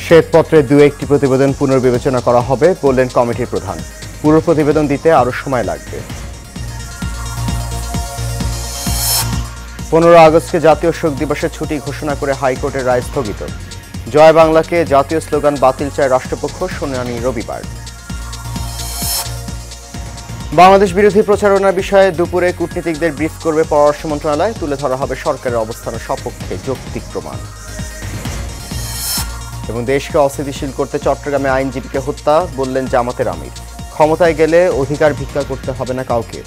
শ্বেতপত্রে দু একটি প্রতিবেদন পুনর্বিবেচনা করা হবে বললেন কমিটির প্রধান। পুরো প্রতিবেদন দিতে আরও সময় লাগবে। 15 আগস্টকে জাতীয় শোক দিবসের ছুটি ঘোষণা করে হাইকোর্টের রায় স্থগিত। জয় বাংলাকে জাতীয় স্লোগান বাতিল চায় রাষ্ট্রপক্ষ, শুনানি রবিবার। বাংলাদেশ বিরোধী প্রচারণার বিষয়ে দুপুরে কূটনীতিকদের ব্রিফ করবে পররাষ্ট্র মন্ত্রণালয়। তুলে ধরা হবে সরকারের অবস্থানের সপক্ষে যৌক্তিক প্রমাণ। এবং দেশকে অস্থিতিশীল করতে চট্টগ্রামে আইনজীবীকে হত্যা, বললেন জামাতের আমির। ক্ষমতায় গেলে অধিকার ভিক্ষা করতে হবে না কাউকে।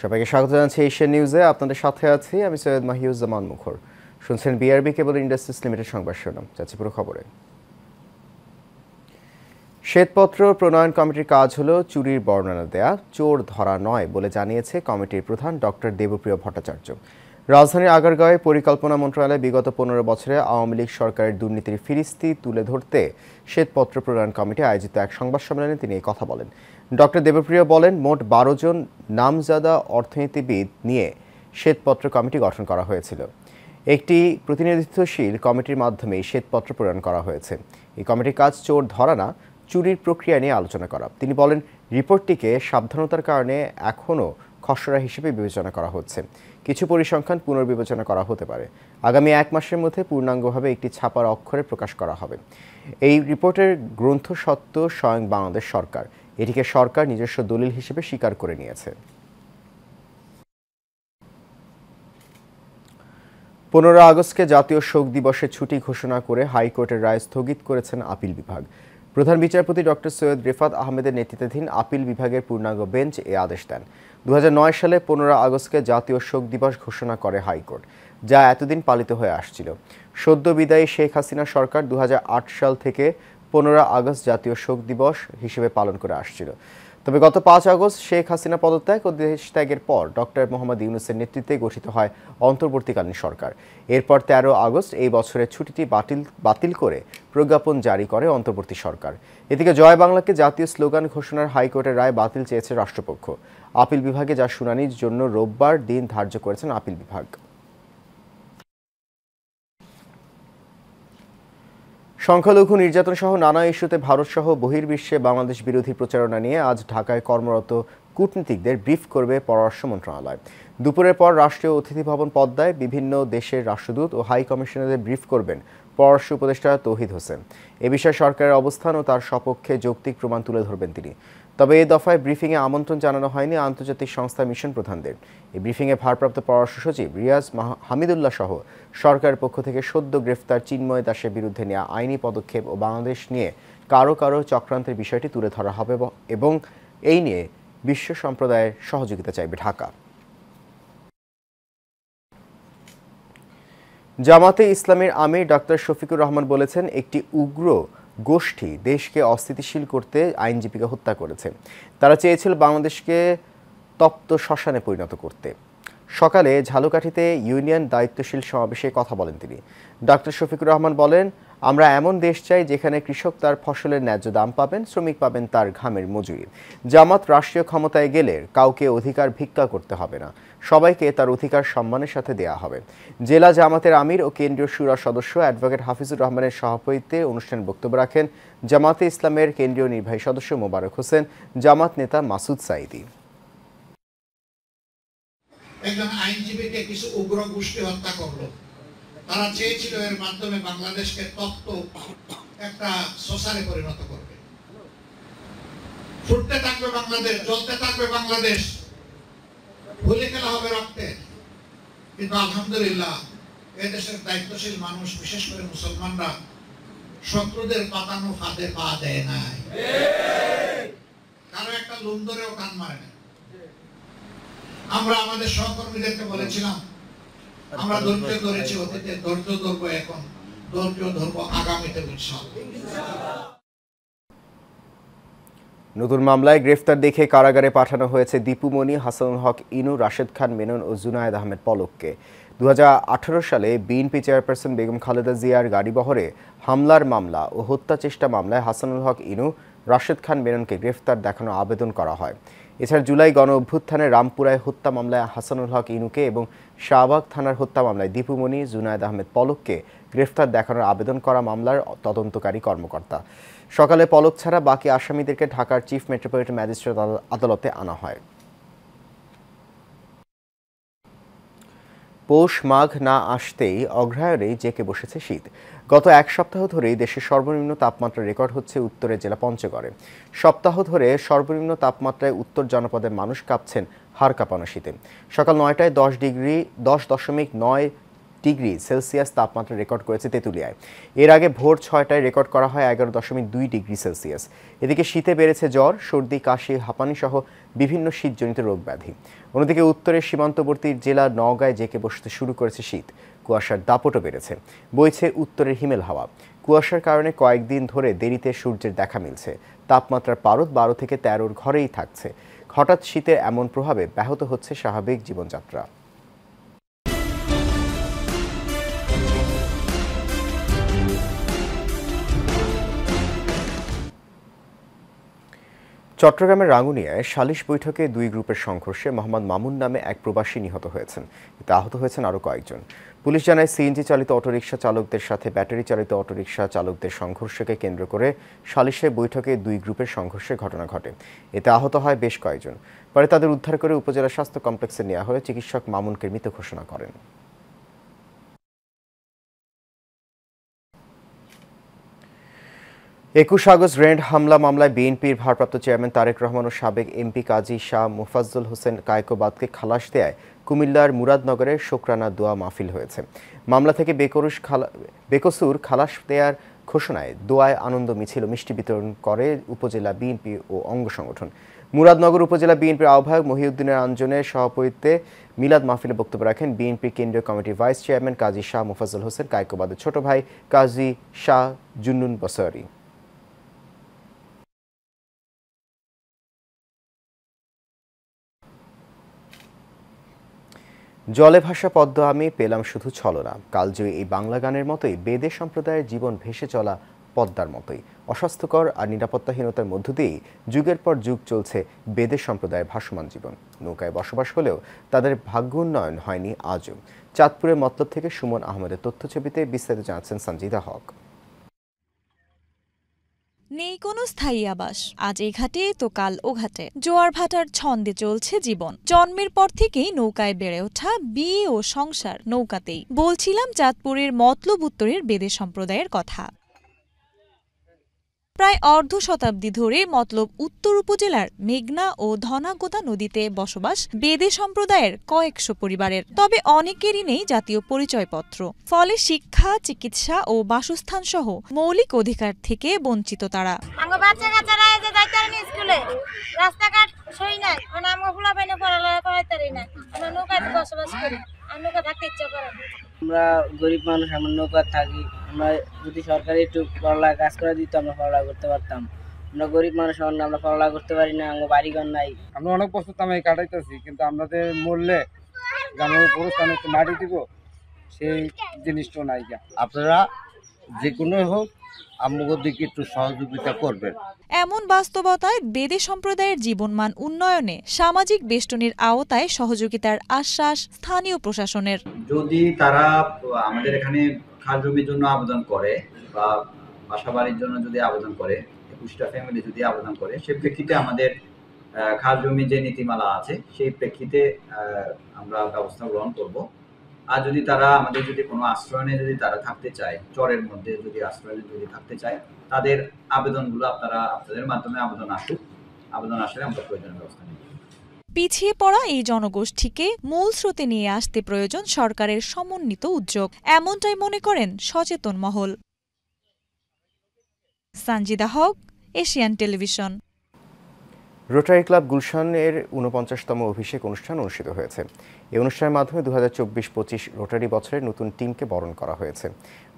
সবাইকে স্বাগত জানাচ্ছি এশিয়ান নিউজে। আপনাদের সাথে আছি আমি সৈয়দ মাহিউজ্জামান মুখর। শুনছেন বিআরবি কেবল ইন্ডাস্ট্রিজ লিমিটেড সংবাদ শিরোনাম। যাচ্ছে পুরো খবরে। শ্বেতপত্র প্রণয়ন কমিটির কাজ হলো চুরির বর্ণনা দেয়া, চোর ধরা নয় বলে জানিয়েছে কমিটির প্রধান ডক্টর দেবপ্রিয় ভট্টাচার্য। রাজধানীর আগারগাঁওয়ে পরিকল্পনা মন্ত্রণালয়ে বিগত 15 বছরে আওয়ামী লীগ সরকারের দুর্নীতির ফিরিস্তি তুলে ধরতে শ্বেতপত্র প্রণয়ন কমিটি আয়োজিত এক সংবাদ সম্মেলনে তিনি এই কথা বলেন। ডক্টর দেবপ্রিয় বলেন, মোট 12 জন নামজাদা অর্থনীতিবিদ নিয়ে শ্বেতপত্র কমিটি গঠন করা হয়েছিল। একটি প্রতিনিধিত্বশীল কমিটির মাধ্যমে শ্বেতপত্র প্রণয়ন করা হয়েছে। এই কমিটির কাজ চোর ধরা না, চুরির প্রক্রিয়া নিয়ে আলোচনা করা। তিনি বলেন, রিপোর্টটিকে সাবধানতার কারণে এখনও খসড়া হিসেবে বিবেচনা করা হচ্ছে। কিছু পরিসংখ্যান পুনর্বিবেচনা করা হতে পারে। আগামী 1 মাসের মধ্যে পূর্ণাঙ্গভাবে একটি ছাপার অক্ষরে প্রকাশ করা হবে। এই রিপোর্টের গ্রন্থস্বত্ব স্বয়ং বাংলাদেশ সরকার। এটিকে সরকার নিজস্ব দলিল হিসেবে স্বীকার করে নিয়েছে। 15 আগস্টকে জাতীয় শোক দিবসের ছুটি ঘোষণা করে হাইকোর্টের রায় স্থগিত করেছেন আপিল বিভাগ। প্রধান বিচারপতি ডক্টর সৈয়দ রিফাত আহমেদের নেতৃত্বাধীন আপিল বিভাগের পূর্ণাঙ্গ বেঞ্চ এ আদেশ দেন। 2009 সালে 15 আগস্টকে জাতীয় শোক দিবস ঘোষণা করে হাইকোর্ট, যা এতদিন পালিত হয়ে আসছিল। সদ্য বিদায়ী শেখ হাসিনা সরকার 2008 সাল থেকে 15 আগস্ট জাতীয় শোক দিবস হিসেবে পালন করে আসছিল। তবে গত 5 আগস্ট শেখ হাসিনা পদত্যাগ ও দেশ ত্যাগের পর ডক্টর মোহাম্মদ ইউনূসের নেতৃত্বে গঠিত হয় অন্তর্বর্তীকালীন সরকার। এরপর 13 আগস্ট এই বছরের ছুটিটি বাতিল করে প্রজ্ঞাপন জারি করে অন্তর্বর্তী সরকার। এদিকে জয় বাংলাকে জাতীয় স্লোগান ঘোষণার হাইকোর্টের রায় বাতিল চেয়েছে রাষ্ট্রপক্ষ। আপিল বিভাগে যা শুনানির জন্য রোববার দিন ধার্য করেছেন আপিল বিভাগ। সংখ্যালঘু নির্যাতন সহ নানা ইস্যুতে ভারতসহ বহির্বিশ্বে বাংলাদেশ বিরোধী প্রচারণা নিয়ে আজ ঢাকায় কর্মরত কূটনীতিকদের ব্রিফ করবে পররাষ্ট্র মন্ত্রণালয়। দুপুরের পর রাষ্ট্রীয় অতিথি ভবন পদ্মায় বিভিন্ন দেশের রাষ্ট্রদূত ও হাই কমিশনারদের ব্রিফ করবেন পররাষ্ট্র উপদেষ্টা তৌহিদ হোসেন। এ বিষয়ে সরকারের অবস্থান ও তার সপক্ষে যৌক্তিক প্রমাণ তুলে ধরবেন তিনি। তবে এই দফায় ব্রিফিংয়ে আমন্ত্রণ জানানো হয়নি আন্তর্জাতিক সংস্থা মিশন প্রধানদের। এই ব্রিফিংয়ে ভারপ্রাপ্ত পররাষ্ট্র সচিব রিয়াজ হামিদুল্লাহ সহ সরকারের পক্ষ থেকে সদ্য গ্রেফতার চিন্ময় দাসের বিরুদ্ধে নেওয়া আইনি পদক্ষেপ ও বাংলাদেশ নিয়ে কারো চক্রান্তের বিষয়টি তুলে ধরা হবে এবং এই নিয়ে বিশ্ব সম্প্রদায়ের সহযোগিতা চাইবে ঢাকা। জামাতে ইসলামের আমির ডাক্তার শফিকুর রহমান বলেছেন, একটি উগ্র গোষ্ঠী দেশকে অস্থিতিশীল করতে আইনজীবীকে হত্যা করেছে। তারা চেয়েছিল বাংলাদেশকে তপ্ত শ্মশানে পরিণত করতে। সকালে ঝালকাঠিতে ইউনিয়ন দায়িত্বশীল সমাবেশে কথা বলেন তিনি। ডাক্তার শফিকুর রহমান বলেন, আমরা এমন দেশ চাই যেখানে কৃষক তার ফসলের ন্যায্য দাম পাবেন, শ্রমিক পাবেন তার ঘামের মজুরি। জামাত রাষ্ট্রীয় ক্ষমতায় গেলে কাউকে অধিকার ভিক্ষা করতে হবে না, সবাইকে তার অধিকার সম্মানের সাথে দেয়া হবে। জেলা জামাতের আমির ও কেন্দ্রীয় শুরা সদস্য অ্যাডভোকেট হাফিজুর রহমানের সভাপতিত্বে অনুষ্ঠানে বক্তব্য রাখেন জামাতে ইসলামের কেন্দ্রীয় নির্বাহী সদস্য মোবারক হোসেন, জামাত নেতা মাসুদ সাইদি। একজন আইনজীবীকে কিছু উগ্র গোষ্ঠী হত্যা করলো। তারা চেয়েছিল এর মাধ্যমে বাংলাদেশকে তপ্ত একটা শ্মশানে পরিণত করবে। ফুটতে থাকবে বাংলাদেশ, জ্বলতে থাকবে বাংলাদেশ, ভুলে খেলা হবে রক্তে। কিন্তু আলহামদুলিল্লাহ এদেশের দায়িত্বশীল মানুষ, বিশেষ করে মুসলমানরা শত্রুদের পাতানো ফাঁদে পা দেয় নাই, কারো একটা লুম ধরেও কান মারে না। আমরা আমাদের সহকর্মীদেরকে বলেছিলাম, আমরা ধৈর্য ধরেছি অতীতে, ধৈর্য ধরবো, এখন ধৈর্য ধরবো আগামীতে ইনশাআল্লাহ। নতুন মামলায় গ্রেফতার দেখে কারাগারে পাঠানো হয়েছে দীপুমণি, হাসানুল হক ইনু, রাশেদ খান মেনন ও জুনায়েদ আহমেদ পলককে। 2018 সালে বিএনপি চেয়ারপারসন বেগম খালেদা জিয়ার গাড়িবহরে হামলার মামলা ও হত্যা চেষ্টা মামলায় হাসানুল হক ইনু, রাশেদ খান মেননকে গ্রেফতার দেখানোর আবেদন করা হয়। এছাড়া জুলাই গণ অভ্যুত্থানে রামপুরায় হত্যা মামলায় হাসানুল হক ইনুকে এবং শাহবাগ থানার হত্যা মামলায় দীপুমণি, জুনায়েদ আহমেদ পলককে গ্রেফতার দেখানোর আবেদন করা মামলার তদন্তকারী কর্মকর্তা। সকালে পলক ছাড়া বাকি আসামিদেরকে ঢাকার চিফ মেট্রোপলিটন ম্যাজিস্ট্রেট আদালতে আনা হয়। পৌষ মাঘ না আসতেই অগ্রহায়ণেই জেঁকে বসেছে শীত। গত এক সপ্তাহ ধরেই দেশের সর্বনিম্ন তাপমাত্রা রেকর্ড হচ্ছে উত্তরের জেলা পঞ্চগড়ে। সপ্তাহ ধরে সর্বনিম্ন তাপমাত্রায় উত্তর জনপদের মানুষ কাঁপছেন হাড় কাঁপানো শীতে। সকাল 9টায় 10.9 ডিগ্রি সেলসিয়াস তাপমাত্রা রেকর্ড করেছে তেঁতুলিয়ায়। এর আগে ভোর 6টায় রেকর্ড করা হয় 11.2 ডিগ্রি সেলসিয়াস। এদিকে শীতে বেড়েছে জ্বর, সর্দি, কাশি, হাঁপানি সহ বিভিন্ন শীতজনিত রোগ ব্যাধি। অন্যদিকে উত্তরের সীমান্তবর্তী জেলা নওগাঁয় জেঁকে বসতে শুরু করেছে শীত। কুয়াশার দাপটও বেড়েছে, বইছে উত্তরের হিমেল হাওয়া। কুয়াশার কারণে কয়েকদিন ধরে দেরিতে সূর্যের দেখা মিলছে। তাপমাত্রার পারদ 12 থেকে 13-র ঘরেই থাকছে। হঠাৎ শীতের এমন প্রভাবে ব্যাহত হচ্ছে স্বাভাবিক জীবনযাত্রা। চট্টগ্রামের রাঙ্গুনিয়ায় সালিশ বৈঠকে দুই গ্রুপের সংঘর্ষে মোহাম্মদ মামুন নামে এক প্রবাসী নিহত হয়েছেন। এতে আহত হয়েছেন আরও কয়েকজন। পুলিশ জানায়, সিএনজি চালিত অটোরিকশা চালকদের সাথে ব্যাটারি চালিত অটোরিকশা চালকদের সংঘর্ষকে কেন্দ্র করে সালিশের বৈঠকে দুই গ্রুপের সংঘর্ষের ঘটনা ঘটে। এতে আহত হয় বেশ কয়েকজন। পরে তাদের উদ্ধার করে উপজেলা স্বাস্থ্য কমপ্লেক্সে নেওয়া হলে চিকিৎসক মামুনকে মৃত ঘোষণা করেন। 21 আগস্ট গ্রেনেড হামলা মামলায় বিএনপির ভারপ্রাপ্ত চেয়ারম্যান তারেক রহমান ও সাবেক এমপি কাজী শাহ মোফাজ্জল হোসেন কায়কোবাদকে খালাস দেয়ায় কুমিল্লার মুরাদনগরের শোকরানা দোয়া মাহফিল হয়েছে। মামলা থেকে বেকসুর খালাস দেয়ার ঘোষণায় দোয়ায় আনন্দ মিছিল ও মিষ্টি বিতরণ করে উপজেলা বিএনপি ও অঙ্গ সংগঠন। মুরাদনগর উপজেলা বিএনপির আহ্বায়ক মহিউদ্দিনের আঞ্জনের সভাপতিত্বে মিলাদ মাহফিলে বক্তব্য রাখেন বিএনপি কেন্দ্রীয় কমিটির ভাইস চেয়ারম্যান কাজী শাহ মোফাজ্জল হোসেন কায়কোবাদের ছোট ভাই কাজী শাহ জুন্নুন বসরি। জলে ভাসা পদ্ম আমি পেলাম শুধু ছলনা। কালজয়ী এই বাংলা গানের মতোই বেদে সম্প্রদায়ের জীবন ভেসে চলা পদ্মার মতোই অস্বাস্থ্যকর আর নিরাপত্তাহীনতার মধ্য দিয়েই যুগের পর যুগ চলছে বেদে সম্প্রদায়ের ভাসমান জীবন। নৌকায় বসবাস হলেও তাদের ভাগ্য উন্নয়ন হয়নি আজও। চাঁদপুরের মতলব থেকে সুমন আহমেদের তথ্যছবিতে বিস্তারিত জানাচ্ছেন সঞ্জিদা হক। নেই কোনো স্থায়ী আবাস, আজ এই ঘাটে তো কাল ও ঘাটে। জোয়ার ভাটার ছন্দে চলছে জীবন। জন্মের পর থেকেই নৌকায় বেড়ে ওঠা, বিয়ে ও সংসার নৌকাতেই। বলছিলাম চাঁদপুরের মতলব উত্তরের বেদে সম্প্রদায়ের কথা। প্রায় অর্ধ শতাব্দী ধরে মতলব উত্তর উপজেলার মেঘনা ও ধনাগোদা নদীতে বসবাস বেদে সম্প্রদায়ের কয়েকশো পরিবারের। তবে অনেকেরই নেই জাতীয় পরিচয়পত্র। ফলে শিক্ষা, চিকিৎসা ও বাসস্থান সহ মৌলিক অধিকার থেকে বঞ্চিত তারা। আমরা গরিব মানুষ, আমরা নৌকা থাকি। আমরা যদি সরকারি একটু পড়ালেখা কাজ করে দিত আমরা পড়ালেখা করতে পারতাম। আমরা গরিব মানুষ, আমরা পড়ালেখা করতে পারি না, আমার বাড়িঘর নাই। আমরা অনেক বছর তামাই কাটাইতেছি, কিন্তু আমাদের মরলে গ্রামের পুরস্থানে একটু মাটি দিব, সেই জিনিসটা নাই। আপনারা যে কোনো হোক আমাদের দিকে একটু সহযোগিতা করবেন। এমন বাস্তবতায় বেদে সম্প্রদায়ের জীবনমান উন্নয়নে সামাজিক বেষ্টনীর আওতায় সহযোগিতার আশ্বাস স্থানীয় প্রশাসনের। যদি তারা আমাদের এখানে খাল জমির জন্য আবেদন করে বা বাসা বাড়ির জন্য যদি আবেদন করে, 21টা ফ্যামিলি যদি আবেদন করে, সেই প্রেক্ষিতে আমাদের খাল জমি যে নীতিমালা আছে সেই প্রেক্ষিতে আমরা ব্যবস্থা গ্রহণ করব। আর যদি তারা আমাদের যদি কোনো আশ্রয়নে যদি তারা থাকতে চায়, চরের মধ্যে যদি আশ্রয়নে যদি থাকতে চায়, তাদের আবেদনগুলো আপনাদের মাধ্যমে আবেদন আসলে আমরা প্রয়োজনীয় ব্যবস্থা নিব। পিছিয়ে পড়া এই জনগোষ্ঠীকে মূল স্রোতে নিয়ে আসতে প্রয়োজন সরকারের সমন্বিত উদ্যোগ, এমনটাই মনে করেন সচেতন মহল। সঞ্জিদা হক, এশিয়ান টেলিভিশন। রোটারি ক্লাব গুলশানের ৪৯তম অভিষেক অনুষ্ঠান অনুষ্ঠিত হয়েছে। এই অনুষ্ঠানের মাধ্যমে 2024-25 রোটারি বছরের নতুন টিমকে বরণ করা হয়েছে।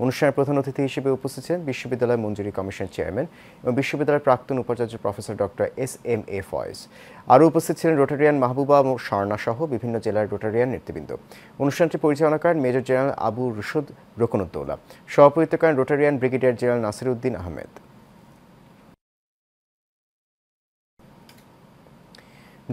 অনুষ্ঠানের প্রধান অতিথি হিসেবে উপস্থিত ছিলেন বিশ্ববিদ্যালয় মঞ্জুরি কমিশনের চেয়ারম্যান এবং বিশ্ববিদ্যালয়ের প্রাক্তন উপাচার্য প্রফেসর ডক্টর SM.A. ফয়েজ। আরও উপস্থিত ছিলেন রোটারিয়ান মাহবুবা ও স্বর্ণা সহ বিভিন্ন জেলার রোটারিয়ান নেতৃবৃন্দ। অনুষ্ঠানটি পরিচালনা করেন মেজর জেনারেল আবু রুশদ রোকনুদ্দৌলা। সভাপতিত্ব করেন Rotarian brigadier general Nasiruddin Ahmed.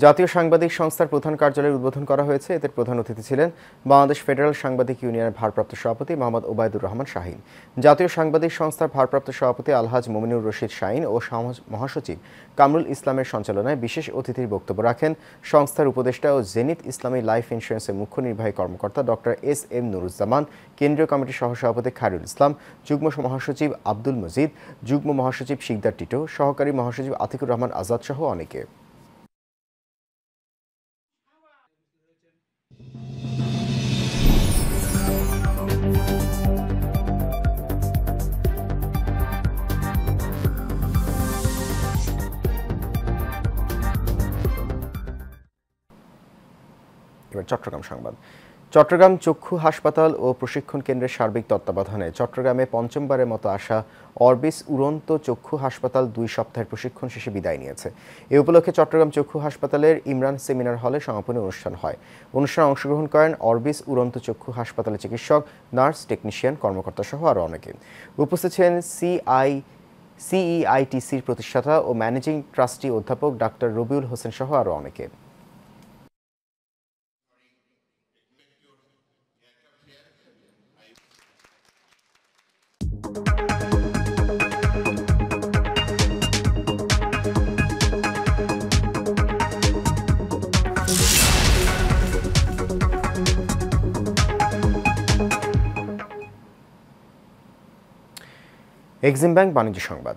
জাতীয় সাংবাদিক সংস্থার প্রধান কার্যালয়ের উদ্বোধন করা হয়েছে। এতে প্রধান অতিথি ছিলেন বাংলাদেশ ফেডারেল সাংবাদিক ইউনিয়নের ভারপ্রাপ্ত সভাপতি মোহাম্মদ ওবায়দুর রহমান শাহীন। জাতীয় সাংবাদিক সংস্থার ভারপ্রাপ্ত সভাপতি আলহাজ মোমিনুর রশিদ শাহীন ও মহাসচিব কামরুল ইসলামের সঞ্চালনায় বিশেষ অতিথির বক্তব্য রাখেন সংস্থার উপদেষ্টা ও জেনিত ইসলামী লাইফ ইন্স্যুরেন্সের মুখ্য নির্বাহী কর্মকর্তা ডক্টর SM নুরুজ্জামান, কেন্দ্রীয় কমিটির সহসভাপতি খায়রুল ইসলাম, যুগ্ম মহাসচিব আব্দুল মজিদ, যুগ্ম মহাসচিব শিকদার টিটো, সহকারী মহাসচিব আতিকুর রহমান আজাদ সহ অনেকে। চট্টগ্রাম সংবাদ। চট্টগ্রাম চক্ষু হাসপাতাল ও প্রশিক্ষণ কেন্দ্রের সার্বিক তত্ত্বাবধানে চট্টগ্রামে পঞ্চমবারের মতো আসা অরবিস উড়ন্ত চক্ষু হাসপাতাল 2 সপ্তাহের প্রশিক্ষণ শেষে বিদায় নিয়েছে। এ উপলক্ষে চট্টগ্রাম চক্ষু হাসপাতালের ইমরান সেমিনার হলে সমাপনী অনুষ্ঠান হয়। অনুষ্ঠানে অংশগ্রহণ করেন অরবিস উড়ন্ত চক্ষু হাসপাতালের চিকিৎসক, নার্স, টেকনিশিয়ান, কর্মকর্তা সহ আরও অনেকে। উপস্থিত ছিলেন CEITCর প্রতিষ্ঠাতা ও ম্যানেজিং ট্রাস্টি অধ্যাপক ডাক্তার রবিউল হোসেন সহ আরও অনেকে। এক্সিম ব্যাংক বাণিজ্য সংবাদ।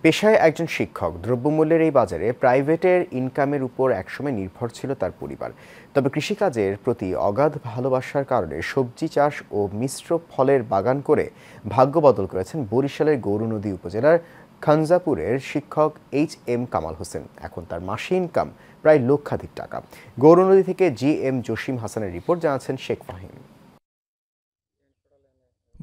পেশায় একজন শিক্ষক, দ্রব্যমূল্যের এই বাজারে প্রাইভেটের ইনকামের উপর একসময় নির্ভর ছিল তার পরিবার। তবে কৃষিকাজের প্রতি অগাধ ভালোবাসার কারণে সবজি চাষ ও মিশ্র ফলের বাগান করে ভাগ্য বদল করেছেন বরিশালের গৌরনদী উপজেলার খানজাপুরের শিক্ষক HM কামাল হোসেন। এখন তার মাসে ইনকাম প্রায় লক্ষাধিক টাকা। গৌরনদী থেকে GM জসিম হাসানের রিপোর্ট, জানাচ্ছেন শেখ ফাহিম।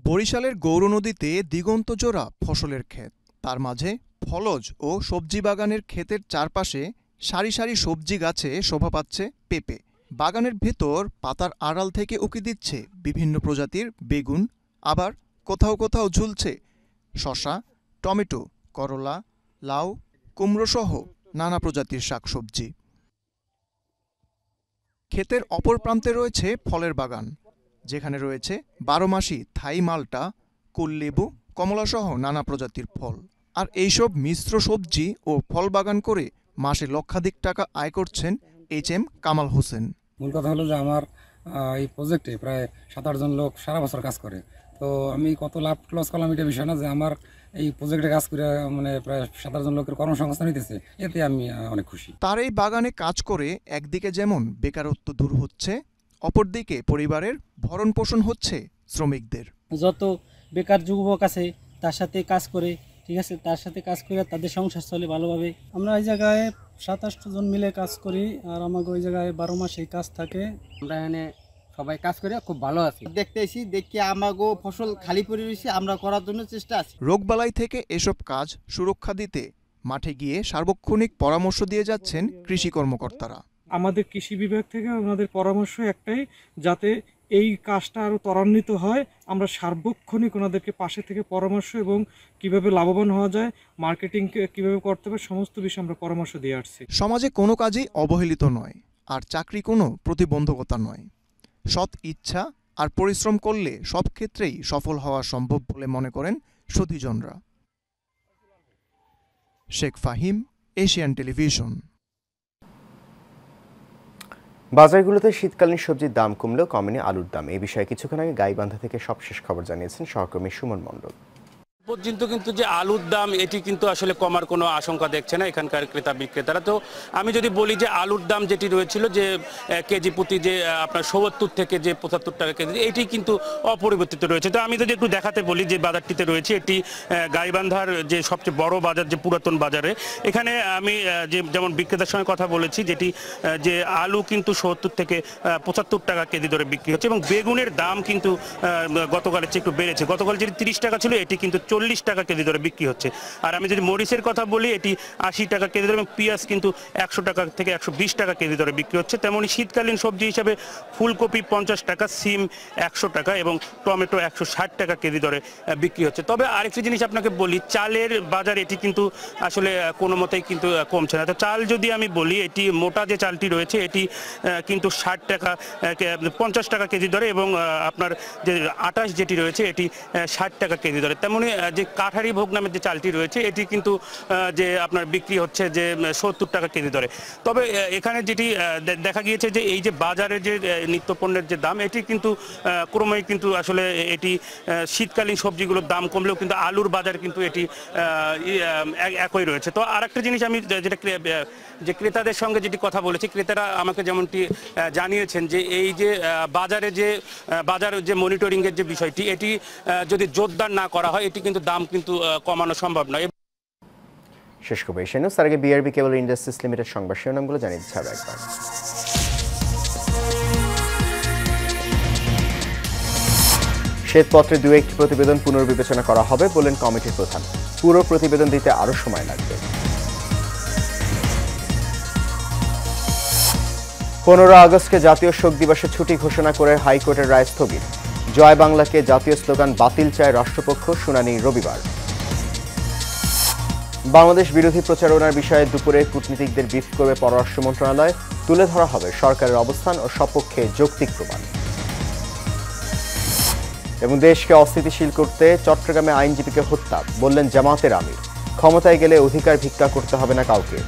বরিশালের গৌরনদীতে দিগন্তজোড়া ফসলের ক্ষেত, তার মাঝে ফলজ ও সবজি বাগানের ক্ষেতের চারপাশে সারি সারি সবজি গাছে শোভা পাচ্ছে পেঁপে। বাগানের ভেতর পাতার আড়াল থেকে উকি দিচ্ছে বিভিন্ন প্রজাতির বেগুন, আবার কোথাও কোথাও ঝুলছে শসা, টমেটো, করলা, লাউ, কুমড়োসহ নানা প্রজাতির শাকসবজি। ক্ষেতের অপর প্রান্তে রয়েছে ফলের বাগান, যেখানে রয়েছে 12 মাসি থাই মাল্টা, কুললেবু, কমলাসহ নানা প্রজাতির ফল। আর এইসব মিশ্র সবজি ও ফল বাগান করে মাসে লক্ষাধিক টাকা আয় করছেন HM কামাল হোসেন। মূল কথা হলো যে আমার এই প্রজেক্টে প্রায় 7-8 জন লোক সারা বছর কাজ করে। তো আমি কত লাভ লস করলাম এটা বিষয় না, যে আমার এই প্রজেক্টে কাজ করে মানে প্রায় 7-8 জন লোকের কর্মসংস্থান হইতেছে, এতে আমি অনেক খুশি। তার এই বাগানে কাজ করে একদিকে যেমন বেকারত্ব দূর হচ্ছে, অপরদিকে পরিবারের ভরণ পোষণ হচ্ছে শ্রমিকদের। যত বেকার যুবক আছে তার সাথে কাজ করে, ঠিক আছে, তার সাথে কাজ করে তাদের সংসার চলে ভালোভাবে। আমরা এই জায়গায় 7-8 জন মিলে কাজ করি, আর আমাকে ওই জায়গায় 12 মাস এই কাজ থাকে। আমরা এখানে সবাই কাজ করে খুব ভালো আছি, দেখতেছি দেখি আমাগো ফসল খালি পড়ে রয়েছে, আমরা করার জন্য চেষ্টা আছি। রোগবালাই থেকে এসব কাজ সুরক্ষা দিতে মাঠে গিয়ে সার্বক্ষণিক পরামর্শ দিয়ে যাচ্ছেন কৃষি কর্মকর্তারা। আমাদের কৃষি বিভাগ থেকে আমাদের পরামর্শ একটাই, যাতে এই কাজটা আরও ত্বরান্বিত হয়। আমরা সার্বক্ষণিক ওনাদেরকে পাশে থেকে পরামর্শ এবং কিভাবে লাভবান হওয়া যায়, মার্কেটিং কিভাবে করতে হবে, সমস্ত বিষয়ে আমরা পরামর্শ দিয়ে আসছি। সমাজে কোনো কাজই অবহেলিত নয়, আর চাকরি কোনো প্রতিবন্ধকতা নয়। সৎ ইচ্ছা আর পরিশ্রম করলে সব ক্ষেত্রেই সফল হওয়া সম্ভব বলে মনে করেন সুধীজনরা। Sheikh Fahim, Asian television. বাজারগুলোতে শীতকালীন সবজির দাম কমলেও কমেনি আলুর দাম। এই বিষয়ে কিছুক্ষণ আগে গাইবান্ধা থেকে সবশেষ খবর জানিয়েছেন সহকর্মী সুমন মণ্ডল। পর্যন্ত কিন্তু যে আলুর দাম এটি কিন্তু আসলে কমার কোনো আশঙ্কা দেখছে না এখানকার ক্রেতা বিক্রেতারা। তো আমি যদি বলি যে আলুর দাম যেটি রয়েছিল যে কেজি প্রতি যে আপনার ৭০ থেকে যে ৭৫ টাকা কেজি, এটি কিন্তু অপরিবর্তিত রয়েছে। তো আমি যদি একটু দেখাতে বলি যে বাজারটিতে রয়েছে, এটি গাইবান্ধার যে সবচেয়ে বড় বাজার, যে পুরাতন বাজারে, এখানে আমি যেমন বিক্রেতার সঙ্গে কথা বলেছি, যেটি যে আলু কিন্তু ৭০ থেকে ৭৫ টাকা কেজি দরে বিক্রি হচ্ছে এবং বেগুনের দাম কিন্তু গতকালের চেয়ে একটু বেড়েছে। গতকাল যেটি ৩০ টাকা ছিল, এটি কিন্তু ৪০ টাকা কেজি দরে বিক্রি হচ্ছে। আর আমি যদি মরিচের কথা বলি, এটি ৮০ টাকা কেজি দরে এবং পেঁয়াজ কিন্তু ১০০ টাকা থেকে ১২০ টাকা কেজি দরে বিক্রি হচ্ছে। তেমনই শীতকালীন সবজি হিসাবে ফুলকপি ৫০ টাকা, সিম ১০০ টাকা এবং টমেটো ১৬০ টাকা কেজি দরে বিক্রি হচ্ছে। তবে আরেকটি জিনিস আপনাকে বলি, চালের বাজার এটি কিন্তু আসলে কোনো মতেই কিন্তু কমছে না। তো চাল যদি আমি বলি, এটি মোটা যে চালটি রয়েছে, এটি কিন্তু ৬০ টাকা ৫০ টাকা কেজি দরে এবং আপনার যে আটাশ যেটি রয়েছে, এটি ৬০ টাকা কেজি দরে। তেমনি যে কাঠারি ভোগ নামের যে চালটি রয়েছে, এটি কিন্তু যে আপনার বিক্রি হচ্ছে যে ৭০ টাকা কেজি দরে। তবে এখানে যেটি দেখা গিয়েছে যে এই যে বাজারে যে নিত্যপণ্যের যে দাম, এটি কিন্তু ক্রমেই কিন্তু আসলে এটি শীতকালীন সবজিগুলোর দাম কমলেও কিন্তু আলুর বাজার কিন্তু এটি একই রয়েছে। তো আরেকটা জিনিস আমি যেটা যে ক্রেতাদের সঙ্গে যেটি কথা বলেছি, ক্রেতারা আমাকে যেমনটি জানিয়েছেন যে এই যে বাজার যে মনিটরিংয়ের যে বিষয়টি, এটি যদি জোরদার না করা হয়, এটি কিন্তু দাম কিন্তু কমানো সম্ভব নয়। শেষ করবো এশিয়া নিউজ। তার আগে বিআরবি কেবল ইন্ডাস্ট্রিজ লিমিটেড সংবাদ শিরোনামগুলো জানিয়ে দিচ্ছে আরও একবার। শ্বেতপত্রে ২-১টি প্রতিবেদন পুনর্বিবেচনা করা হবে বললেন কমিটির প্রধান। পুরো প্রতিবেদন দিতে আরও সময় লাগবে। ১৫ আগস্টকে জাতীয় শোক দিবসে ছুটি ঘোষণা করে হাইকোর্টের রায় স্থগিত। জয় বাংলাকে জাতীয় স্লোগান বাতিল চায় রাষ্ট্রপক্ষ, শুনানি রবিবার। বাংলাদেশ বিরোধী প্রচারণার বিষয়ে দুপুরে কূটনীতিকদের ব্রিফ করবে পররাষ্ট্র মন্ত্রণালয়। তুলে ধরা হবে সরকারের অবস্থান ও সপক্ষে যৌক্তিক প্রমাণ। এবং দেশকে অস্থিতিশীল করতে চট্টগ্রামে আইনজীবীকে হত্যা, বললেন জামায়াতের আমির। ক্ষমতায় গেলে অধিকার ভিক্ষা করতে হবে না কাউকে।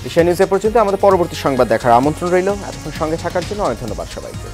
এশিয়া নিউজে পর্যন্ত। আমাদের পরবর্তী সংবাদ দেখার আমন্ত্রণ রইল। এতক্ষণ সঙ্গে থাকার জন্য অনেক ধন্যবাদ সবাইকে।